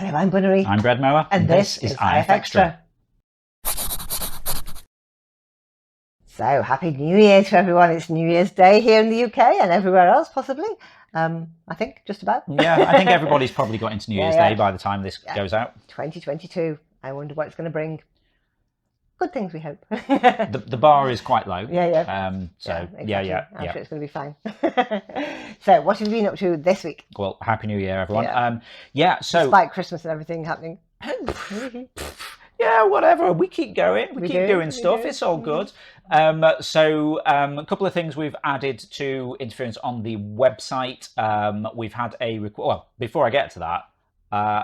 Hello, I'm Bunnery. I'm Bread Mower. And this is IFXtra. So, Happy New Year to everyone. It's New Year's Day here in the UK and everywhere else, possibly. I think, just about. Yeah, I think everybody's probably got into New Year's Day by the time this goes out. 2022. I wonder what it's going to bring. Good things, we hope. The bar is quite low. Yeah. So, exactly. I'm sure it's going to be fine. So, what have you been up to this week? Well, Happy New Year, everyone. So despite Christmas and everything happening. Yeah, whatever. We keep going. We keep doing stuff. It's all good. A couple of things we've added to Interference on the website. We've had well, before I get to that,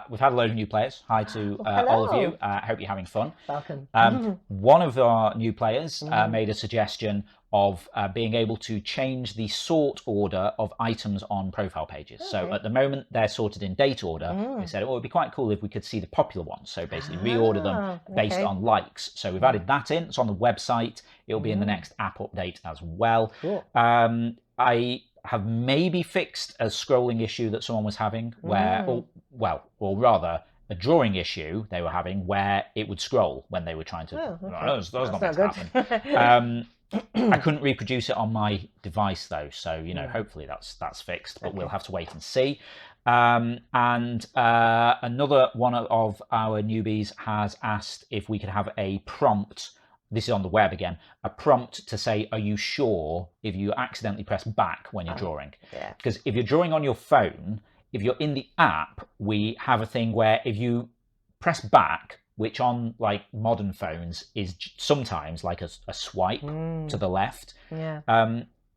we've had a load of new players. Hi to all of you. Hope you're having fun. Welcome. One of our new players made a suggestion of being able to change the sort order of items on profile pages. So at the moment, they're sorted in date order. We said, well, it'd be quite cool if we could see the popular ones. So basically reorder them based on likes. So we've added that in. It's on the website. It'll be in the next app update as well. Cool. I have maybe fixed a scrolling issue that someone was having where, or rather, a drawing issue they were having where it would scroll when they were trying to. That's not going to happen. I couldn't reproduce it on my device though, so hopefully that's fixed. But we'll have to wait and see. Another one of our newbies has asked if we could have a prompt. This is on the web again. A prompt to say, "Are you sure?" if you accidentally press back when you're drawing. Yeah. Because if you're drawing on your phone, if you're in the app, we have a thing where if you press back, which on like modern phones is sometimes like a swipe to the left. Yeah.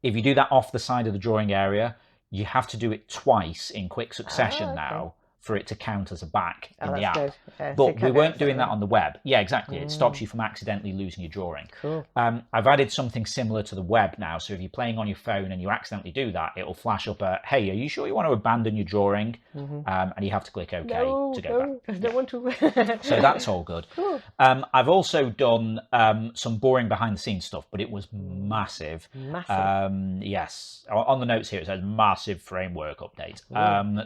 If you do that off the side of the drawing area, you have to do it twice in quick succession now for it to count as a back in the app. Good. But we weren't doing that on the web. Yeah, exactly. It stops you from accidentally losing your drawing. Cool. I've added something similar to the web now. So if you're playing on your phone and you accidentally do that, it'll flash up a, hey, are you sure you want to abandon your drawing? And you have to click OK to go back. I don't want to. So that's all good. Cool. I've also done some boring behind the scenes stuff, but it was massive. Yes. On the notes here, it says massive framework update.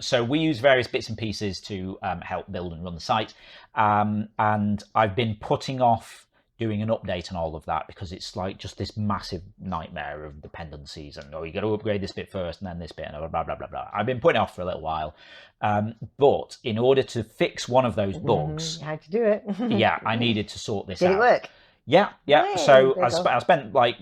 So we use various bits and pieces to help build and run the site. And I've been putting off doing an update on all of that because it's like just this massive nightmare of dependencies and you got to upgrade this bit first and then this bit and blah blah blah blah. I've been putting it off for a little while, but in order to fix one of those bugs, you had to do it. I needed to sort this out. Did it work? Yeah. So I spent like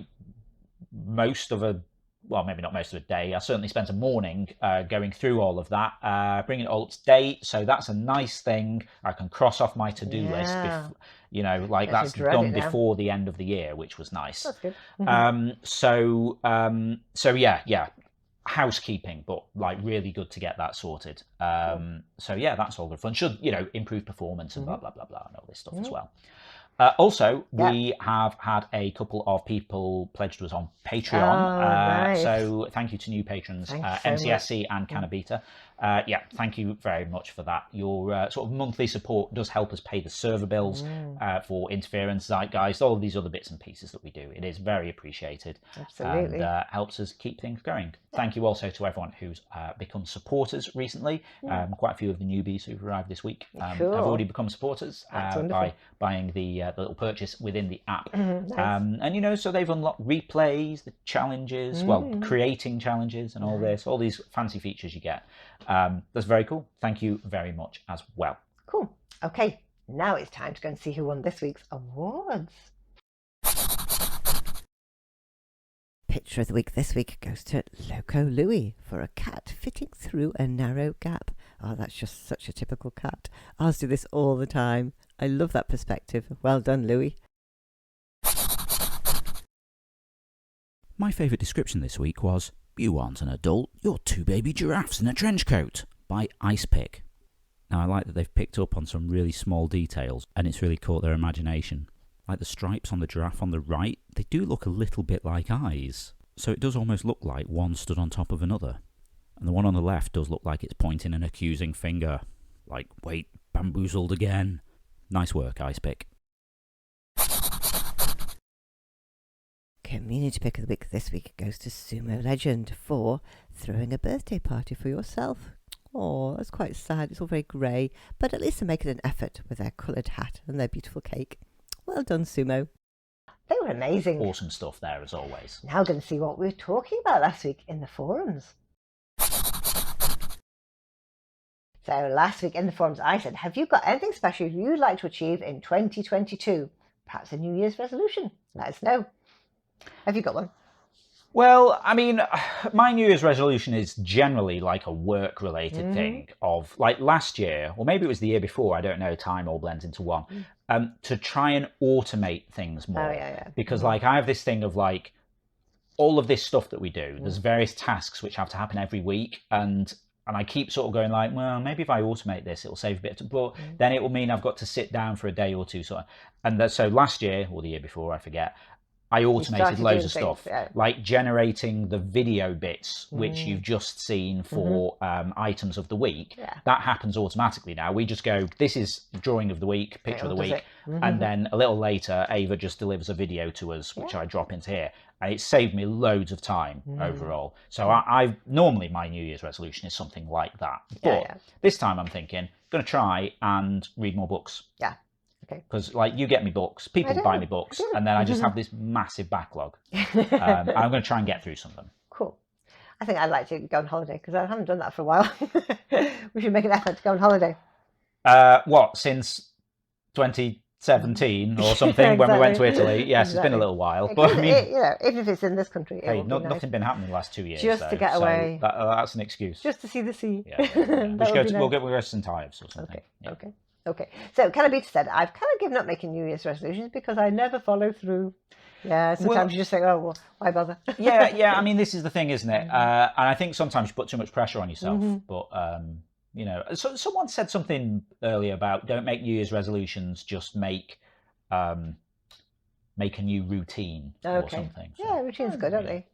most of a. Well, maybe not most of the day. I certainly spent a morning going through all of that, bringing it all up to date. So that's a nice thing. I can cross off my to-do list. That's done before the end of the year, which was nice. That's good. Housekeeping, but like really good to get that sorted. That's all good fun. Should improve performance and blah blah blah blah and all this stuff as well. Also, we have had a couple of people pledged to us on Patreon. Nice. So thank you to new patrons, MCSC and Cannabita. Thank you very much for that. Your sort of monthly support does help us pay the server bills for Interference, Zeitgeist, all of these other bits and pieces that we do. It is very appreciated. Absolutely. And helps us keep things going. Thank you also to everyone who's become supporters recently. Quite a few of the newbies who've arrived this week have already become supporters by buying the little purchase within the app. Nice. So they've unlocked replays, the challenges, creating challenges and all this, all these fancy features you get. That's very cool. Thank you very much as well. Cool. Okay, now it's time to go and see who won this week's awards. Picture of the week this week goes to Loco Louie for a cat fitting through a narrow gap. Oh, that's just such a typical cat. Ours do this all the time. I love that perspective. Well done, Louie. My favourite description this week was, "You aren't an adult, you're two baby giraffes in a trench coat," by Icepick. Now I like that they've picked up on some really small details and it's really caught their imagination. Like the stripes on the giraffe on the right, they do look a little bit like eyes. So it does almost look like one stood on top of another. And the one on the left does look like it's pointing an accusing finger. Like, wait, bamboozled again. Nice work, Icepick. Community pick of the week this week goes to Sumo Legend for throwing a birthday party for yourself. Oh, that's quite sad. It's all very grey, but at least they're making an effort with their coloured hat and their beautiful cake. Well done, Sumo. They were amazing. Awesome stuff there, as always. Now we're going to see what we were talking about last week in the forums. So last week in the forums, I said, have you got anything special you'd like to achieve in 2022? Perhaps a New Year's resolution? Let us know. Have you got one? Well, I mean, my New Year's resolution is generally like a work-related thing of, like last year, or maybe it was the year before, I don't know, time all blends into one, to try and automate things more. Oh, yeah. Because like I have this thing of like, all of this stuff that we do, there's various tasks which have to happen every week, and I keep sort of going like, well, maybe if I automate this, it'll save a bit, but then it will mean I've got to sit down for a day or two. So last year, or the year before, I forget, I automated loads of stuff, like generating the video bits, which you've just seen for items of the week. That happens automatically now. We just go, this is drawing of the week, picture of the week, and then a little later, Ava just delivers a video to us, which I drop into here. And it saved me loads of time overall. So I normally my New Year's resolution is something like that. But this time I'm thinking, going to try and read more books. Yeah. Okay. Because like you get me books, people buy me books, and then I just have this massive backlog. I'm going to try and get through some of them. Cool. I think I'd like to go on holiday because I haven't done that for a while. We should make an effort to go on holiday. What, since 2017 or something, when we went to Italy? Yes, it's been a little while. But I mean, even if it's in this country, hey, nothing been happening the last 2 years. Just to get away. That's an excuse. Just to see the sea. We'll go to St. Ives or something. Okay. So Calabita said, I've kind of given up making New Year's resolutions because I never follow through. Yeah, sometimes you just think, oh, well, why bother? yeah. I mean, this is the thing, isn't it? And I think sometimes you put too much pressure on yourself. But, so someone said something earlier about don't make New Year's resolutions, just make a new routine or something. So, yeah, routine's good, aren't they?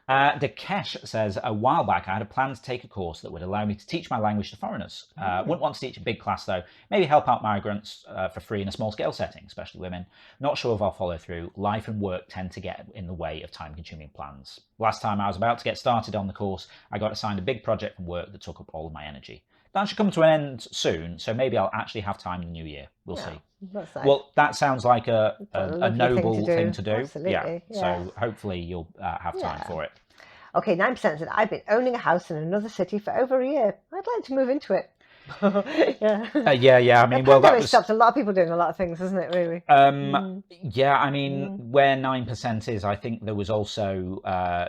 Dakesh says, a while back I had a plan to take a course that would allow me to teach my language to foreigners. Wouldn't want to teach a big class though. Maybe help out migrants for free in a small scale setting, especially women. Not sure if I'll follow through. Life and work tend to get in the way of time consuming plans. Last time I was about to get started on the course, I got assigned a big project from work that took up all of my energy. That should come to an end soon, so maybe I'll actually have time in the new year. We'll see. Nice. Well, that sounds like a noble thing to do. Absolutely. Yeah. So hopefully you'll have time for it. Okay, 9% said, I've been owning a house in another city for over a year. I'd like to move into it. Yeah. I mean, well, that stopped a lot of people doing a lot of things, isn't it? Really. Yeah. I mean, where 9% is, I think there was also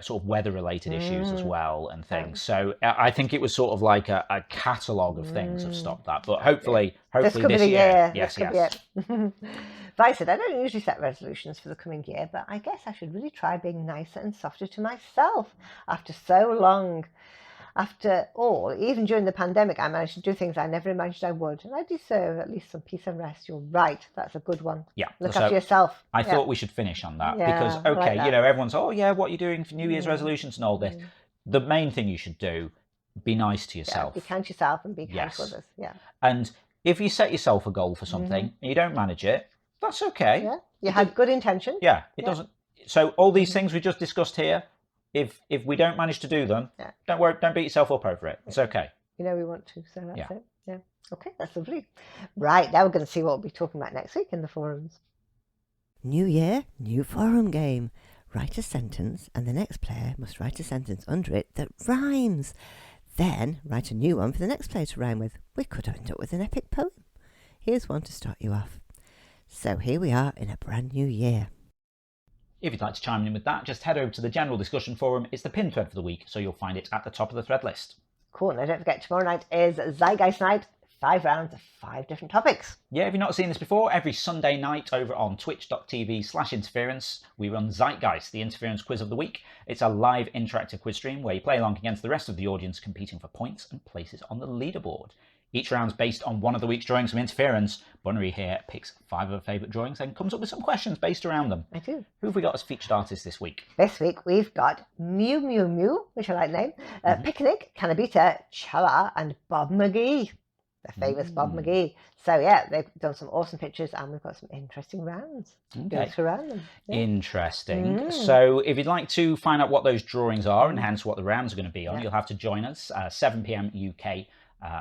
sort of weather-related issues as well and things. So I think it was sort of like a catalogue of things have stopped that. But hopefully this could be the year. Yes. Vi said, I don't usually set resolutions for the coming year, but I guess I should really try being nicer and softer to myself after so long. After all, even during the pandemic, I managed to do things I never imagined I would, and I deserve at least some peace and rest. You're right. That's a good one. Yeah. Look after yourself. I thought we should finish on that because, okay, everyone's, what are you doing for New Year's resolutions and all this? The main thing you should do, be nice to yourself. Be kind to yourself and be kind to others. Yeah. And if you set yourself a goal for something and you don't manage it, that's okay. Yeah. You had good intention. Yeah. It doesn't. So all these things we just discussed here, if we don't manage to do them, don't worry, don't beat yourself up over it. It's okay. We want to, so that's it. Yeah. Okay, that's lovely. Right, now we're going to see what we'll be talking about next week in the forums. New year, new forum game. Write a sentence, and the next player must write a sentence under it that rhymes. Then write a new one for the next player to rhyme with. We could end up with an epic poem. Here's one to start you off. So here we are in a brand new year. If you'd like to chime in with that, just head over to the general discussion forum. It's the pinned thread for the week, so you'll find it at the top of the thread list. Cool. Now don't forget, tomorrow night is Zeitgeist Night. 5 rounds of 5 different topics. Yeah, if you've not seen this before, every Sunday night over on twitch.tv/interference, we run Zeitgeist, the interference quiz of the week. It's a live interactive quiz stream where you play along against the rest of the audience competing for points and places on the leaderboard. Each round's based on one of the week's drawings from Interference. Bunnery here picks 5 of her favourite drawings and comes up with some questions based around them. I do. Who have we got as featured artists this week? This week we've got Mew Mew Mew, which I like the name, Picnic, Canabita, Chala, and Bob McGee. their famous Bob McGee. So yeah, they've done some awesome pictures, and we've got some interesting rounds. Okay. Go around them. Yeah. Interesting. So if you'd like to find out what those drawings are and hence what the rounds are going to be on, you'll have to join us 7 p.m. UK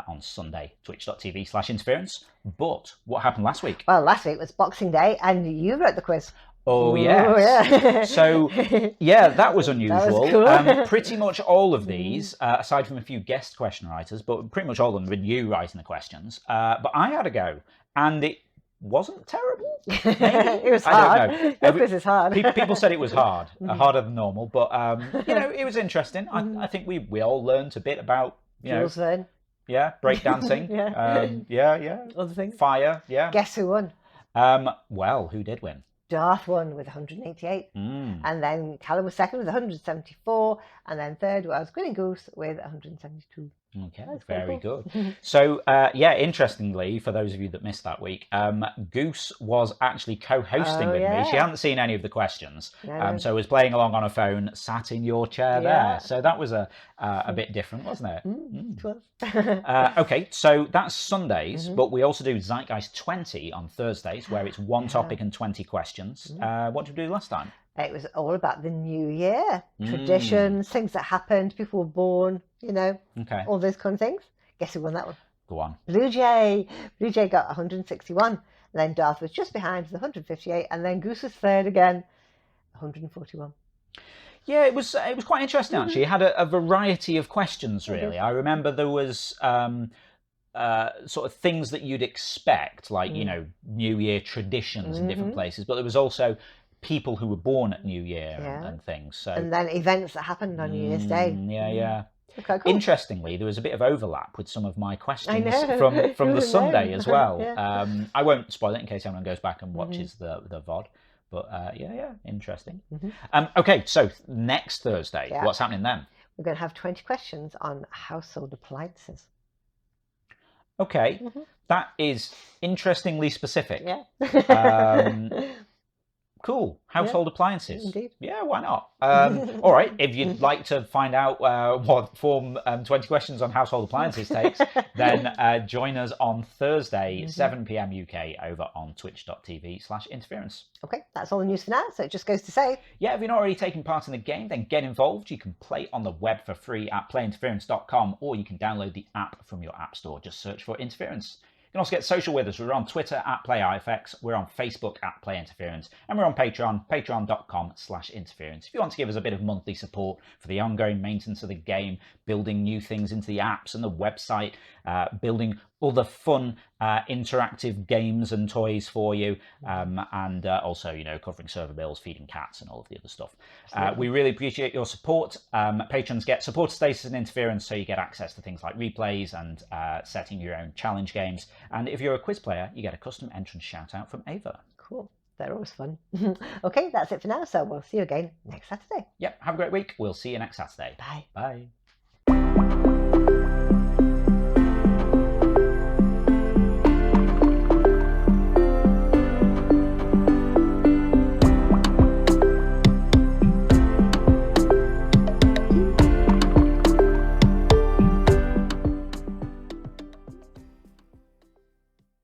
on Sunday, twitch.tv/interference. But what happened last week? Well, last week was Boxing Day, and you wrote the quiz. Oh, yes. Yeah. So, yeah, that was unusual. That was cool. Pretty much all of these, aside from a few guest question writers, but pretty much all of them were you writing the questions. But I had a go, and it wasn't terrible. It was I hard. don't know. This quiz is hard. People said it was hard, harder than normal, but it was interesting. I think we all learned a bit about Jules Verne. Yeah, breakdancing. Yeah. Other things. Fire. Yeah. Guess who won? Well, who did win? Darth won with 188, and then Callum was second with 174, and then third was Grinning Goose with 172. Okay, very good. So, interestingly, for those of you that missed that week, Goose was actually co-hosting with me. She hadn't seen any of the questions, so was playing along on her phone, sat in your chair there. So that was a bit different, wasn't it? It was. Okay, so that's Sundays, but we also do Zeitgeist 20 on Thursdays, where it's one topic and 20 questions. What did we do last time? It was all about the new year, traditions, things that happened, people were born, all those kind of things. Guess who won that one? Go on. Blue Jay. Blue Jay got 161, and then Darth was just behind with 158, and then Goose was third again, 141. Yeah, it was quite interesting actually. It had a variety of questions really. I remember there was sort of things that you'd expect, like New Year traditions in different places, but there was also people who were born at New Year and things. So and then events that happened on New Year's Day. Yeah. Okay, cool. Interestingly, there was a bit of overlap with some of my questions from the Sunday as well. I won't spoil it in case anyone goes back and watches the VOD. But interesting. Okay, so next Thursday, what's happening then? We're going to have 20 questions on household appliances. Okay, that is interestingly specific. Yeah. Cool. Household appliances. Indeed. Yeah, why not? All right. If you'd like to find out what form 20 questions on household appliances takes, then join us on Thursday, 7 p.m. UK over on twitch.tv/interference. Okay, that's all the news for now. So it just goes to say, yeah, if you're not already taking part in the game, then get involved. You can play on the web for free at playinterference.com, or you can download the app from your app store. Just search for Interference. You can also get social with us. We're on Twitter at PlayIFX, we're on Facebook at PlayInterference, and we're on Patreon, patreon.com/interference. If you want to give us a bit of monthly support for the ongoing maintenance of the game, building new things into the apps and the website, building other fun interactive games and toys for you, and also, covering server bills, feeding cats, and all of the other stuff. We really appreciate your support. Patrons get supporter status and Interference, so you get access to things like replays and setting your own challenge games. And if you're a quiz player, you get a custom entrance shout out from Ava. Cool. They're always fun. Okay, that's it for now. So we'll see you again next Saturday. Yep, have a great week. We'll see you next Saturday. Bye. Bye.